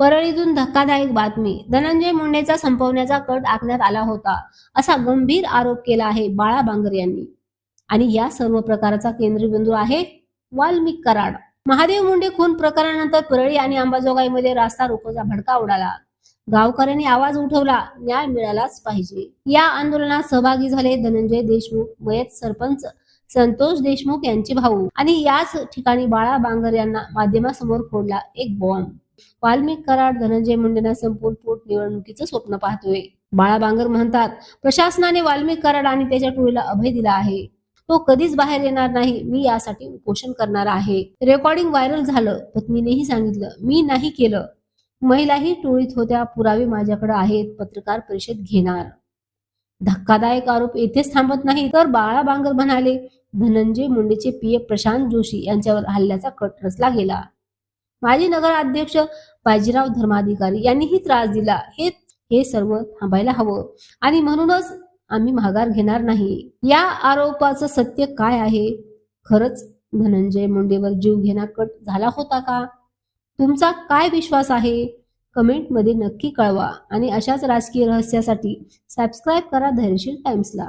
परळीतून धक्कादायक बातमी, धनंजय मुंडेचा संपवण्याचा कट आखण्यात आला होता, असा गंभीर आरोप केला आहे बाळा बांगर यांनी. आणि या सर्व प्रकाराचा केंद्रबिंदू आहे वाल्मिक कराड. महादेव मुंडे खून प्रकरणानंतर परळी आणि अंबाजोगाईमध्ये रास्ता रोकोचा भडका उडाला. गावकऱ्यांनी आवाज उठवला, न्याय मिळालाच पाहिजे. या आंदोलनात सहभागी झाले धनंजय देशमुख, मयत सरपंच संतोष देशमुख यांचे भाऊ. आणि याच ठिकाणी बाळा बांगर यांना माध्यमासमोर फोडला एक बॉम्ब. वाल्मिक कराड धनंजय मुंडेंना संपूर्ण पोटनिवडणुकीचं स्वप्न पाहतोय. बाळा बांगर म्हणतात, प्रशासनाने वाल्मिक कराड आणि त्याच्या टोळीला अभय दिला आहे. तो कधीच बाहेर येणार नाही. मी यासाठी उपोषण करणार आहे. रेकॉर्डिंग व्हायरल झालं. पत्नीनेही सांगितलं, मी नाही केलं. महिलाही टोळीत होत्या. पुरावे माझ्याकडे आहेत. पत्रकार परिषद घेणार. धक्कादायक आरोप येथेच थांबत नाही, तर बाळा बांगर म्हणाले, धनंजय मुंडेचे पीए प्रशांत जोशी यांच्यावर हल्ल्याचा कट रचला गेला. माजी नगराध्यक्ष बाजीराव धर्माधिकारी यांनीही त्रास दिला. हे सर्व थांबायला हवं आणि म्हणूनच आम्ही माघार घेणार नाही. या आरोपाचं सत्य काय आहे? खरंच धनंजय मुंडेवर जीव घेणा कट झाला होता का? तुमचा काय विश्वास आहे? कमेंटमध्ये नक्की कळवा आणि अशाच राजकीय रहस्यासाठी सबस्क्राईब करा धैर्यशील टाइम्सला.